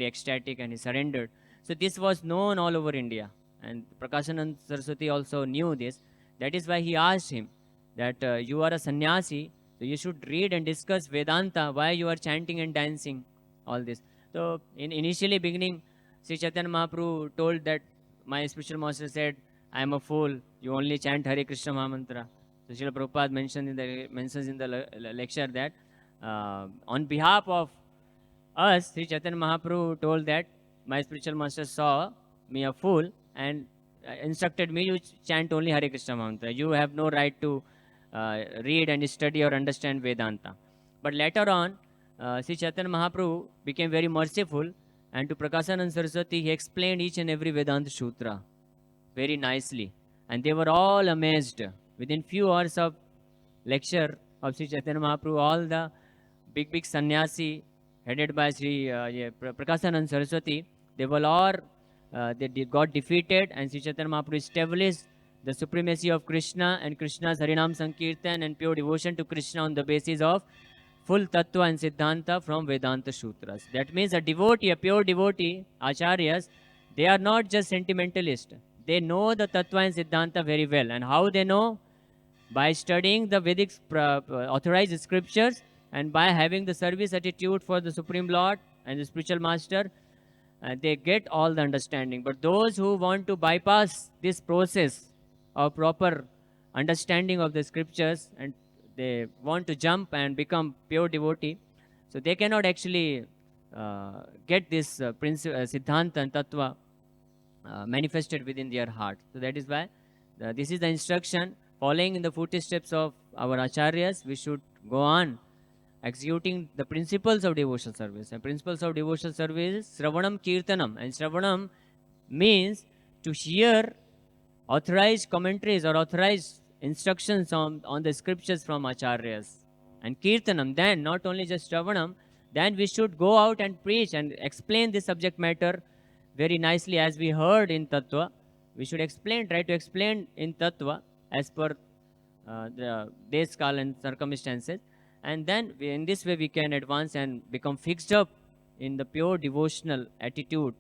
ecstatic, and he surrendered. So this was known all over India. And Prakashanand Saraswati also knew this. That is why he asked him that you are a sannyasi, so you should read and discuss Vedanta. Why you are chanting and dancing? All this. So in initially beginning, Sri Chaitanya Mahaprabhu told that my spiritual master said, I am a fool. You only chant Hare Krishna Mahamantra. So Srila Prabhupada mentions in the lecture that on behalf of us, Sri Chaitanya Mahaprabhu told that my spiritual master saw me a fool, and instructed me, you chant only Hare Krishna mantra. You have no right to read and study or understand Vedanta. But later on, Sri Chaitanya Mahaprabhu became very merciful, and to Prakashanand Saraswati, he explained each and every Vedanta Sutra very nicely. And they were all amazed. Within few hours of lecture of Sri Chaitanya Mahaprabhu, all the big sannyasi headed by Sri Prakashanand Saraswati, they were all they got defeated, and Sri Chaitanya Mahaprabhu established the supremacy of Krishna and Krishna's Harinam Sankirtan and pure devotion to Krishna on the basis of full tattva and siddhanta from Vedanta Sutras. That means a devotee, a pure devotee, acharyas, they are not just sentimentalists. They know the tattva and siddhanta very well. And how they know? By studying the Vedic authorized scriptures and by having the service attitude for the Supreme Lord and the spiritual master, they get all the understanding. But those who want to bypass this process of proper understanding of the scriptures and they want to jump and become pure devotee, so they cannot actually get this siddhanta and tattva manifested within their heart. So that is why this is the instruction. Following in the footsteps of our acharyas, we should go on executing the principles of devotional service. And principles of devotional service is Sravanam Kirtanam. And Sravanam means to hear authorized commentaries or authorized instructions on the scriptures from acharyas. And Kirtanam, then not only just Sravanam, then we should go out and preach and explain this subject matter very nicely as we heard in Tattva. We should try to explain in Tattva as per the days, kal and circumstances. And then in this way we can advance and become fixed up in the pure devotional attitude,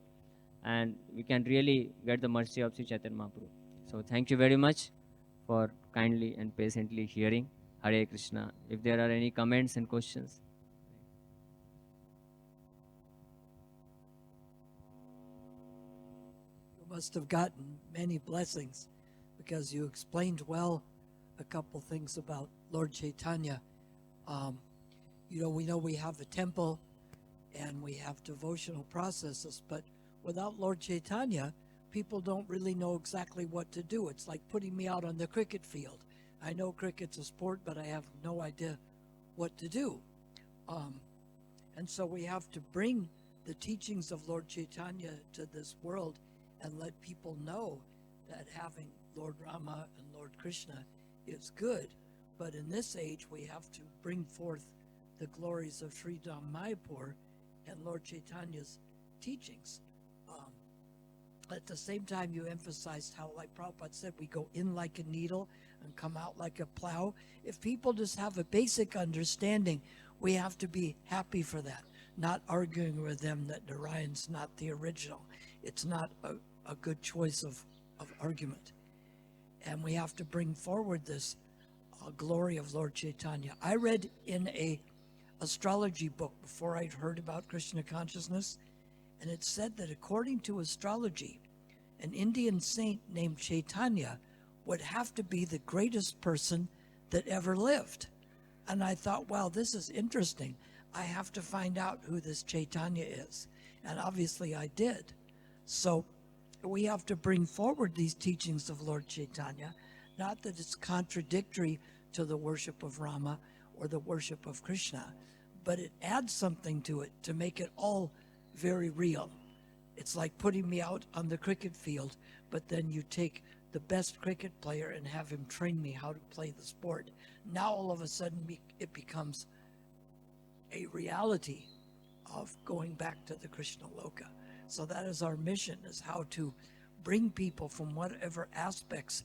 and we can really get the mercy of Sri Chaitanya Mahaprabhu. So thank you very much for kindly and patiently hearing. Hare Krishna. If there are any comments and questions. You must have gotten many blessings because you explained well a couple things about Lord Chaitanya. We know we have a temple and we have devotional processes, but without Lord Chaitanya, people don't really know exactly what to do. It's like putting me out on the cricket field. I know cricket's a sport, but I have no idea what to do. And so we have to bring the teachings of Lord Chaitanya to this world and let people know that having Lord Rama and Lord Krishna is good. But in this age, we have to bring forth the glories of Sri Dham Mayapur and Lord Chaitanya's teachings. At the same time, you emphasized how, like Prabhupada said, we go in like a needle and come out like a plow. If people just have a basic understanding, we have to be happy for that, not arguing with them that Narayan's not the original. It's not a good choice of argument. And we have to bring forward this glory of Lord Chaitanya. I read in a astrology book before I'd heard about Krishna consciousness, and it said that according to astrology, an Indian saint named Chaitanya would have to be the greatest person that ever lived. And I thought, wow, this is interesting. I have to find out who this Chaitanya is. And obviously I did. So we have to bring forward these teachings of Lord Chaitanya, not that it's contradictory to the worship of Rama or the worship of Krishna, but it adds something to it to make it all very real. It's like putting me out on the cricket field, but then you take the best cricket player and have him train me how to play the sport. Now all of a sudden it becomes a reality of going back to the Krishna Loka. So that is our mission, is how to bring people from whatever aspects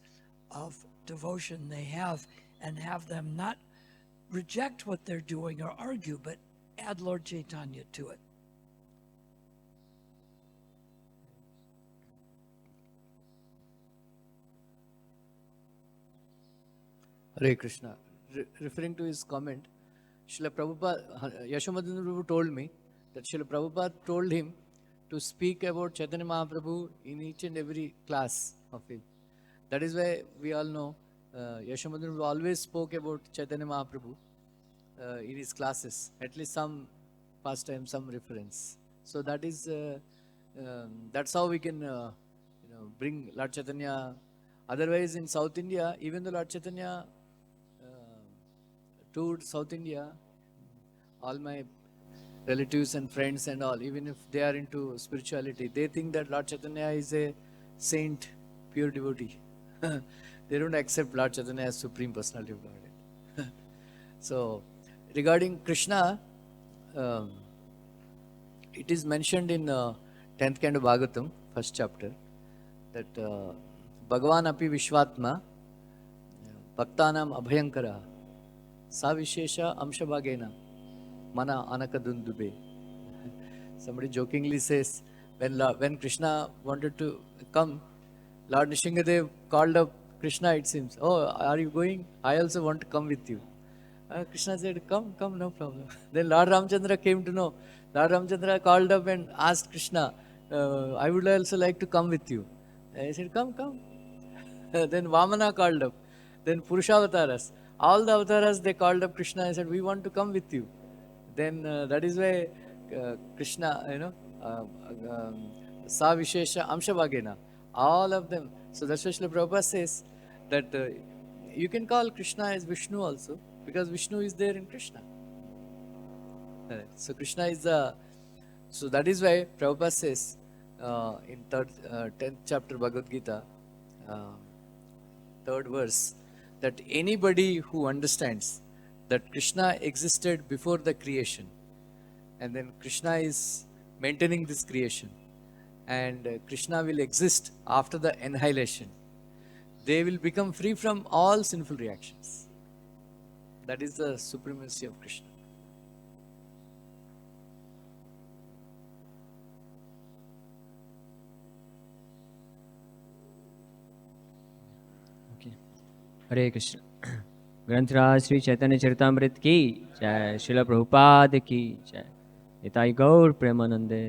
of devotion they have and have them not reject what they're doing or argue, but add Lord Chaitanya to it. Hare Krishna. Referring to his comment, Srila Prabhupada, Yashomadhan Prabhu told me that Srila Prabhupada told him to speak about Chaitanya Mahaprabhu in each and every class of him. That is why we all know Yashomadhan Prabhu always spoke about Chaitanya Mahaprabhu in his classes, at least some pastime, some reference. So that is that's how we can bring Lord Chaitanya. Otherwise, in South India, even though Lord Chaitanya toured South India, all my relatives and friends and all, even if they are into spirituality, they think that Lord Chaitanya is a saint, pure devotee. They don't accept Lord Chaitanya as Supreme Personality of Godhead. So, regarding Krishna, it is mentioned in 10th canto Bhagavatam, first chapter, that Bhagavan api Vishwatma Bhaktanam Abhayankara Savishesha Amshabhagena Mana Anakadundube. Somebody jokingly says, when Krishna wanted to come, Lord Nishingadev called up Krishna, it seems. Oh, are you going? I also want to come with you. Krishna said, come, no problem. Then Lord Ramchandra came to know. Lord Ramchandra called up and asked Krishna, I would also like to come with you. He said, come. Then Vamana called up. Then Purushavasaras. All the avatars, they called up Krishna and said, we want to come with you. Then that is why Krishna, Sa Vishesha Amshabhagena. All of them. So that's why Srila Prabhupada says that you can call Krishna as Vishnu also, because Vishnu is there in Krishna. So Krishna is the... So that is why Prabhupada says in 10th chapter Bhagavad-gita, 3rd verse, that anybody who understands that Krishna existed before the creation, and then Krishna is maintaining this creation, and Krishna will exist after the annihilation, they will become free from all sinful reactions. That is the supremacy of Krishna. Okay. Hare Krishna. ग्रंथराज Shri Chaitanya Charitamrita की जय, श्रील प्रभुपाद की जय, निताई गौर प्रेमानंदे।